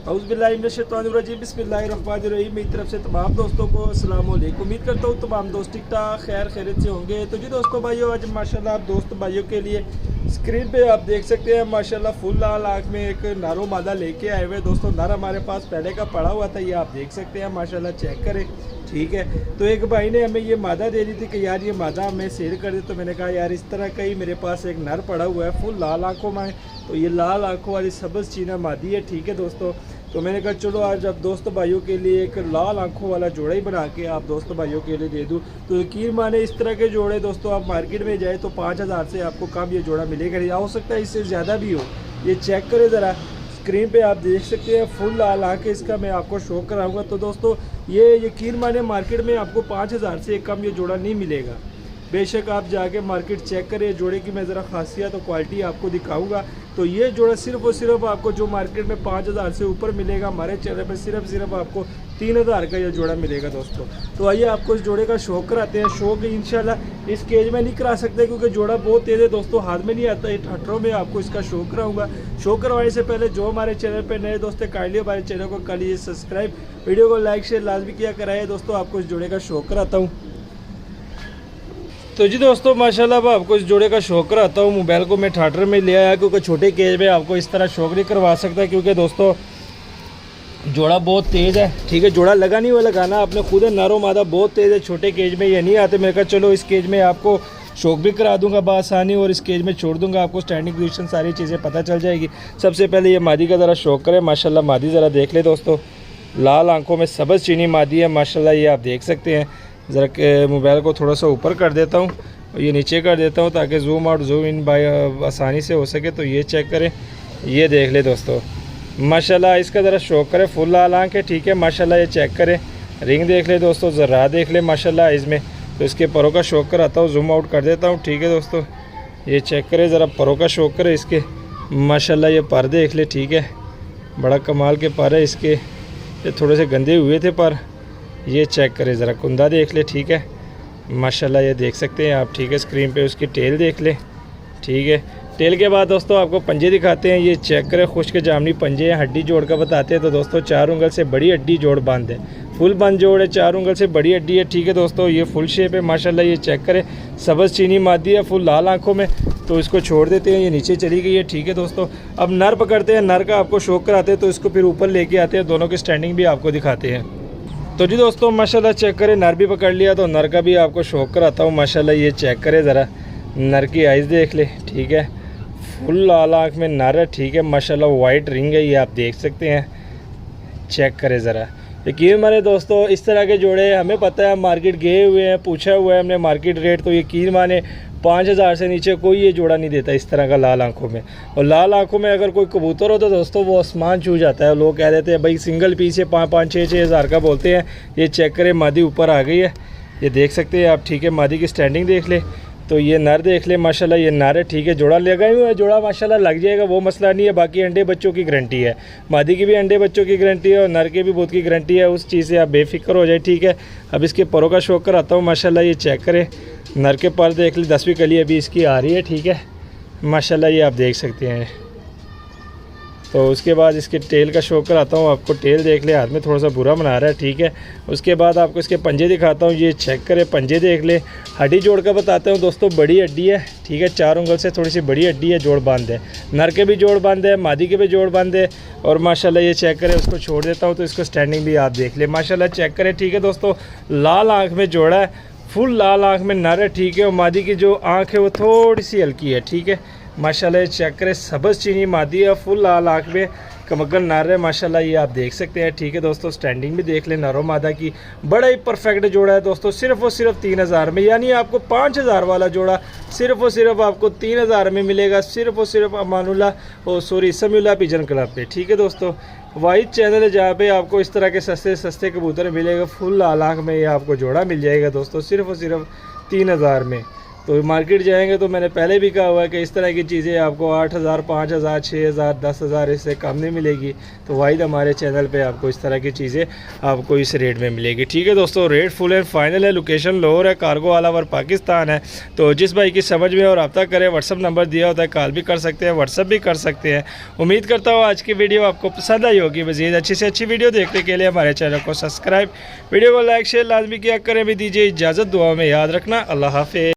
औज़ुबिल्लाहिमिनश्शैतानिर्रजीम बिस्मिल्लाहिर्रहमानिर्रहीम। मेरी तरफ से तमाम दोस्तों को अस्सलाम वालेकुम। उम्मीद करता हूँ तमाम दोस्त ठीक ठाक खैर खैरियत से होंगे। तो जी दोस्तों भाइयों, आज माशाल्लाह आप दोस्त भाइयों के लिए स्क्रीन पे आप देख सकते हैं माशाल्लाह फुल लाल आँख में एक नारो मादा लेके आए हुए। दोस्तों नर हमारे पास पहले का पड़ा हुआ था, ये आप देख सकते हैं माशाल्लाह, चेक करें। ठीक है, तो एक भाई ने हमें ये मादा दे दी थी कि यार ये मादा हमें सेल कर दे। तो मैंने कहा यार इस तरह का ही मेरे पास एक नर पड़ा हुआ है फुल लाल आँखों में। तो ये लाल आँखों वाली सब्ज़ चीना मादी है। ठीक है दोस्तों, तो मैंने कहा चलो आज अब दोस्त भाइयों के लिए एक लाल आंखों वाला जोड़ा ही बना के आप दोस्त भाइयों के लिए दे दूं। तो यकीन माने इस तरह के जोड़े दोस्तों आप मार्केट में जाए तो 5000 से आपको कम ये जोड़ा मिलेगा नहीं, हो सकता है इससे ज़्यादा भी हो। ये चेक करें ज़रा, स्क्रीन पे आप देख सकते हैं फुल लाल आँखें इसका मैं आपको शो कराऊँगा। तो दोस्तों ये यकीन माने मार्केट में आपको 5000 से कम ये जोड़ा नहीं मिलेगा। बेशक आप जाके मार्केट चेक करें। जोड़े की मैं ज़रा खासियत और क्वालिटी आपको दिखाऊंगा। तो ये जोड़ा सिर्फ और सिर्फ आपको जो मार्केट में 5000 से ऊपर मिलेगा, हमारे चैनल पर सिर्फ आपको 3000 का ये जोड़ा मिलेगा दोस्तों। तो आइए आपको इस जोड़े का शौक कराते हैं। शौक इंशाल्लाह इस केज में नहीं करा सकते क्योंकि जोड़ा बहुत तेज़ है दोस्तों, हाथ में नहीं आता। ये ठटरों में आपको इसका शौक कराऊंगा। शौक करवाने से पहले जो हमारे चैनल पर नए दोस्त काइंडली हमारे चैनल को कर लीजिए सब्सक्राइब, वीडियो को लाइक शेयर लाजमी किया कराइए। दोस्तों आपको इस जोड़े का शौक कराता हूँ। तो जी दोस्तों माशाल्लाह अब आपको इस जोड़े का शौक कराता हूँ। मोबाइल को मैं ठाटर में ले आया क्योंकि छोटे केज में आपको इस तरह शौक नहीं करवा सकता क्योंकि दोस्तों जोड़ा बहुत तेज़ है। ठीक है, जोड़ा लगा नहीं हुआ, लगाना आपने खुद है। नारो मादा बहुत तेज़ है, छोटे केज में ये नहीं आते। मैंने कहा चलो इस केज में आपको शौक भी करा दूंगा बआसानी और इस केज में छोड़ दूंगा, आपको स्टैंडिंग पोजीशन सारी चीज़ें पता चल जाएगी। सबसे पहले ये मादी का ज़रा शौक करें। माशाल्लाह मादी ज़रा देख ले दोस्तों, लाल आँखों में सब्ज़ चीनी मादी है माशाल्लाह, ये आप देख सकते हैं। ज़रा मोबाइल को थोड़ा सा ऊपर कर देता हूँ और ये नीचे कर देता हूँ ताकि zoom out zoom in by आसानी से हो सके। तो ये चेक करें, ये देख ले दोस्तों माशाल्लाह, इसका ज़रा शौक करें। फुल लाल आँख है। ठीक है माशाल्लाह, ये चेक करें। रिंग देख ले दोस्तों, ज़रा देख ले माशाल्लाह इसमें। तो इसके परों का शौक कराता हूँ, जूम आउट कर देता हूँ। ठीक है दोस्तों, ये चेक करें, ज़रा परों का शौक करें इसके माशाल्लाह। ये पर देख ले, ठीक है, बड़ा कमाल के पर है इसके। ये थोड़े से गंदे हुए थे पर, ये चेक करें ज़रा, कुंदा देख ले। ठीक है माशाल्लाह, ये देख सकते हैं आप। ठीक है, स्क्रीन पे उसकी टेल देख ले। ठीक है, टेल के बाद दोस्तों आपको पंजे दिखाते हैं। ये चेक करें, खुश्क जामनी पंजे हैं। हड्डी जोड़ का बताते हैं तो दोस्तों 4 उंगल से बड़ी हड्डी जोड़ बांध है, फुल बंद जोड़ है, 4 उंगल से बड़ी हड्डी है। ठीक है दोस्तों, ये फुल शेप है माशाल्लाह। ये चेक करें, सब्ज़ चीनी मादी है, फुल लाल आँखों में। तो इसको छोड़ देते हैं, ये नीचे चली गई है। ठीक है दोस्तों, अब नर पकड़ते हैं। नर का आपको शौक कराते हैं तो इसको फिर ऊपर लेके आते हैं, दोनों की स्टैंडिंग भी आपको दिखाते हैं। तो जी दोस्तों माशाल्लाह चेक करें, नर भी पकड़ लिया तो नर का भी आपको शौक कराता हूँ माशाल्लाह। ये चेक करें ज़रा, नर की आइज़ देख ले। ठीक है, फुल लाल आँख में नर है। ठीक है माशाल्लाह, वाइट रिंग है, ये आप देख सकते हैं। चेक करें ज़रा, यकीन माने दोस्तों इस तरह के जोड़े हमें पता है, मार्केट गए हुए हैं, पूछा हुआ है हमने मार्केट रेट। तो यकीन माने 5000 से नीचे कोई ये जोड़ा नहीं देता इस तरह का लाल आंखों में। और लाल आंखों में अगर कोई कबूतर हो तो दोस्तों वो आसमान छू जाता है। लोग कह देते हैं भाई सिंगल पीस से 5-5, 6 हज़ार का बोलते हैं। ये चेक करें, मादी ऊपर आ गई है, ये देख सकते हैं आप। ठीक है, मादी की स्टैंडिंग देख ले। तो ये नर देख ले माशाल्लाह, ये नर है। ठीक है, जोड़ा लगा ही हुआ है, जोड़ा माशाल्लाह लग जाएगा, वो मसला नहीं है। बाकी अंडे बच्चों की गारंटी है, मादी की भी अंडे बच्चों की गारंटी है और नर के भी बहुत की गारंटी है, उस चीज़ से आप बेफिक्र हो जाए। ठीक है, अब इसके परों का शौक कराता हूँ माशाल्लाह। ये चेक करें, नर के पर देख ली, 10वीं कली अभी इसकी आ रही है। ठीक है माशाल्लाह, ये आप देख सकते हैं। तो उसके बाद इसके टेल का शौक कराता हूँ आपको। टेल देख ले, हाथ में थोड़ा सा बुरा बना रहा है। ठीक है, उसके बाद आपको इसके पंजे दिखाता हूँ। ये चेक करें, पंजे देख ले। हड्डी जोड़ का बताता हूँ दोस्तों, बड़ी हड्डी है। ठीक है, 4 उंगल से थोड़ी सी बड़ी हड्डी है, जोड़ बांध है। नर के भी जोड़ बांध है, मादी के भी जोड़ बांध है। और माशाल्लाह ये चेक करें, उसको छोड़ देता हूँ तो इसको स्टैंडिंग भी आप देख ले माशाल्लाह। चेक करें, ठीक है दोस्तों, लाल आँख में जोड़ा है, फुल लाल आँख में नर है। ठीक है, और मादी की जो आँख है वो थोड़ी सी हल्की है। ठीक है माशाल्लाह, चेक करें, सब्ज़ चीनी मादी है, फुल लाल आँख में कमगन नर है माशाल्लाह, ये आप देख सकते हैं। ठीक है दोस्तों, स्टैंडिंग भी देख लें नरो मादा की, बड़ा ही परफेक्ट जोड़ा है दोस्तों। सिर्फ और सिर्फ 3000 में, यानी आपको 5000 वाला जोड़ा सिर्फ और सिर्फ आपको 3000 में मिलेगा, सिर्फ और सिर्फ समीउल्लाह पिजन क्लब पे। ठीक है दोस्तों, वाइड चैनल है जहाँ पे आपको इस तरह के सस्ते सस्ते कबूतर मिलेगा। फुल लाल आँख में ये आपको जोड़ा मिल जाएगा दोस्तों, सिर्फ और सिर्फ 3000 में। तो मार्केट जाएंगे तो मैंने पहले भी कहा हुआ है कि इस तरह की चीज़ें आपको 8,000, 5,000, 6,000, 10,000 इससे कम नहीं मिलेगी। तो वाहिद हमारे चैनल पे आपको इस तरह की चीज़ें आपको इस रेट में मिलेगी। ठीक है दोस्तों, रेट फुल एंड फाइनल है, लोकेशन लाहौर है, कार्गो ऑल ओवर पाकिस्तान है। तो जिस भाई की समझ में और रब्ता करें, व्हाट्सअप नंबर दिया होता है, कॉल भी कर सकते हैं, व्हाट्सअप भी कर सकते हैं। उम्मीद करता हूँ आज की वीडियो आपको पसंद आई होगी। मज़ीद अच्छी से अच्छी वीडियो देखने के लिए हमारे चैनल को सब्सक्राइब, वीडियो को लाइक शेयर लाजमी किया करें। भी दीजिए इजाज़त, दुआ में याद रखना। अल्लाह हाफ़िज़।